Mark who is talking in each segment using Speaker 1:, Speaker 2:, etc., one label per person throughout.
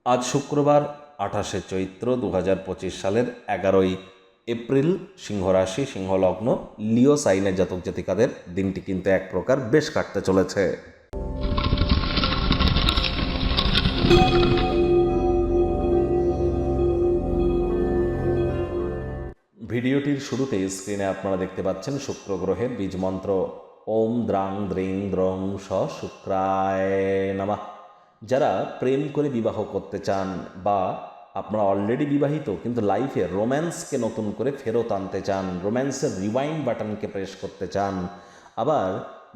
Speaker 1: আজ শুক্রবার 28শে চৈত্র 2025 সালের 11ই এপ্রিল, সিংহরাশি, সিংহলগ্ন, লিও সাইনের জাতক জাতিকাদের দিনটি কিন্তু এক প্রকার বেশ কাটতে চলেছে। ভিডিওটির শুরুতে স্ক্রিনে আপনারা দেখতে পাচ্ছেন শুক্র গ্রহের বীজ মন্ত্র ওম দ্রাং দ্রিং দ্রং স শুক্রায় নমঃ। যারা প্রেম করে বিবাহ করতে চান বা আপনারা অলরেডি বিবাহিত কিন্তু লাইফে রোম্যান্সকে নতুন করে ফেরত আনতে চান, রোম্যান্সের রিওয়াইন্ড বাটনকে প্রেস করতে চান, আবার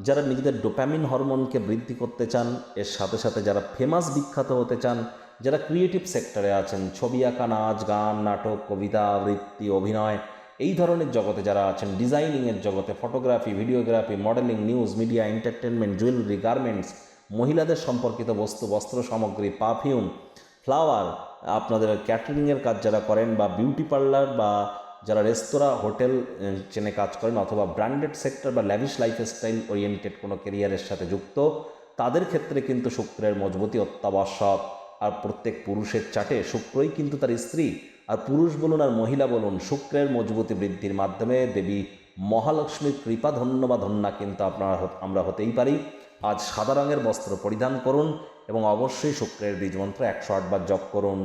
Speaker 1: যারা নিজেদের ডোপামিন হরমোনকে বৃদ্ধি করতে চান, এর সাথে সাথে যারা ফেমাস বিখ্যাত হতে চান, যারা ক্রিয়েটিভ সেক্টরে আছেন, ছবি আঁকা, নাচ গান, নাটক, কবিতা আবৃত্তি, অভিনয়, এই ধরনের জগতে যারা আছেন, ডিজাইনিংয়ের জগতে, photography, videography, modelling, news media, entertainment, jewellery, garments, মহিলাদের সম্পর্কিত বস্তু, বস্ত্র সামগ্রী, পারফিউম, ফ্লাওয়ার, আপনাদের ক্যাটারিংয়ের কাজ যারা করেন বা বিউটি পার্লার বা যারা রেস্তোরাঁ হোটেল চেনে কাজ করেন অথবা ব্র্যান্ডেড সেক্টর বা ল্যাভিশ লাইফস্টাইল ওরিয়েন্টেড কোনো কেরিয়ারের সাথে যুক্ত, তাদের ক্ষেত্রে কিন্তু শুক্রের মজবুতি অত্যাবশ্যক। আর প্রত্যেক পুরুষের চাটে শুক্রই কিন্তু তার স্ত্রী, আর পুরুষ বলুন আর মহিলা বলুন, শুক্রের মজবুতি বৃদ্ধির মাধ্যমে দেবী মহালক্ষ্মীর কৃপা ধন্য বা ধন্যা কিন্তু আমরা হতেই পারি। আজ সাদা রঙের বস্ত্র পরিধান করুন এবং অবশ্যই শুক্রের বীজ মন্ত্র 108 বার জপ করুন।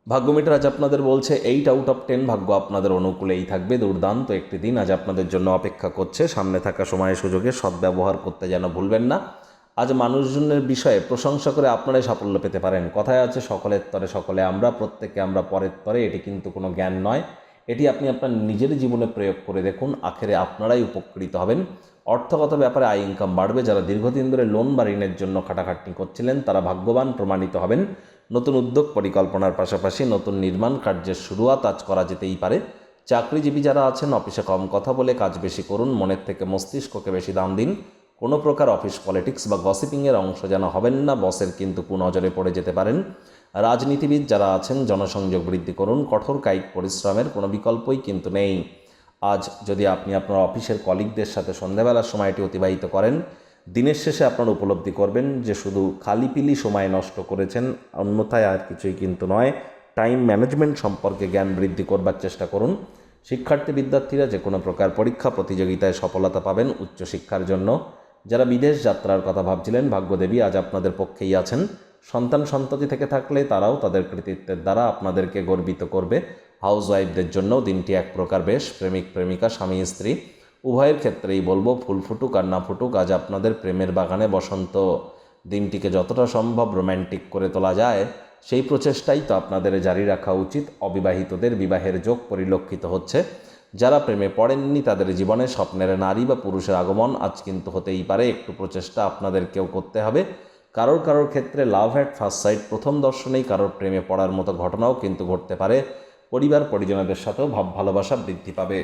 Speaker 1: ভাগ্যমিটার আজ আপনাদের বলছে 8 আউট অফ 10 ভাগ্য আপনাদের অনুকূলেই থাকবে। দুর্দান্ত একটি দিন আজ আপনাদের জন্য অপেক্ষা করছে। সামনে থাকা সময় সুযোগে সদ্ব্যবহার করতে যেন ভুলবেন না। আজ মানুষজনের বিষয়ে প্রশংসা করে আপনারাই সাফল্য পেতে পারেন। কথায় আছে সকলের তরে সকলে আমরা, প্রত্যেকে আমরা পরের তরে। এটি কিন্তু কোনো জ্ঞান নয়, এটি আপনি আপনার নিজের জীবনে প্রয়োগ করে দেখুন, আখেরে আপনারাই উপকৃত হবেন। অর্থগত ব্যাপারে আয় ইনকাম বাড়বে। যারা দীর্ঘদিন ধরে লোন বা ঋণের জন্য খাটাখাটনি করছিলেন তারা ভাগ্যবান প্রমাণিত হবেন। নতুন উদ্যোগ পরিকল্পনার পাশাপাশি নতুন নির্মাণ কার্যের শুরুয়াত আজ করা যেতেই পারে। চাকরিজীবী যারা আছেন অফিসে কম কথা বলে কাজ বেশি করুন, মনের থেকে মস্তিষ্ককে বেশি দাম দিন। কোনো প্রকার অফিস পলিটিক্স বা গসিপিংয়ের অংশ যেন হবেন না, বসের কিন্তু কুনজরে পড়ে যেতে পারেন। রাজনীতিবিদ যারা আছেন জনসংযোগ বৃদ্ধি করুন, কঠোর কায়িক পরিশ্রমের কোনো বিকল্পই কিন্তু নেই। আজ যদি আপনি আপনার অফিসের কলিগদের সাথে সন্ধ্যাবেলার সময়টি অতিবাহিত করেন, দিনের শেষে আপনারা উপলব্ধি করবেন যে শুধু খালিপিলি সময় নষ্ট করেছেন, অন্যথায় আর কিছুই কিন্তু নয়। টাইম ম্যানেজমেন্ট সম্পর্কে জ্ঞান বৃদ্ধি করবার চেষ্টা করুন। শিক্ষার্থী বিদ্যার্থীরা যে কোনো প্রকার পরীক্ষা প্রতিযোগিতায় সফলতা পাবেন উচ্চশিক্ষার জন্য। যারা বিদেশ যাত্রার কথা ভাবছিলেন, ভাগ্যদেবী আজ আপনাদের পক্ষেই আছেন। সন্তান সন্ততি থেকে থাকলে তারাও তাদের কৃতিত্বের দ্বারা আপনাদেরকে গর্বিত করবে। হাউস ওয়াইফদের জন্য দিনটি এক প্রকার বেশ। প্রেমিক প্রেমিকা, স্বামী স্ত্রী উভয়ের ক্ষেত্রেই বলবো, ফুল ফুটুক আর না ফুটুক, আজ আপনাদের প্রেমের বাগানে বসন্ত। দিনটিকে যতটা সম্ভব রোম্যান্টিক করে তোলা যায় সেই প্রচেষ্টাই তো আপনাদের জারি রাখা উচিত। অবিবাহিতদের বিবাহের যোগ পরিলক্ষিত হচ্ছে। যারা প্রেমে পড়েননি তাদের জীবনে স্বপ্নের নারী বা পুরুষের আগমন আজ কিন্তু হতেই পারে। একটু প্রচেষ্টা আপনাদেরকেও করতে হবে। কারোর ক্ষেত্রে লাভ অ্যাট ফার্স্ট সাইট, প্রথম দর্শনেই কারোর প্রেমে পড়ার মতো ঘটনাও কিন্তু ঘটতে পারে। পরিবার পরিজনদের সাথেও ভাব ভালোবাসা বৃদ্ধি পাবে।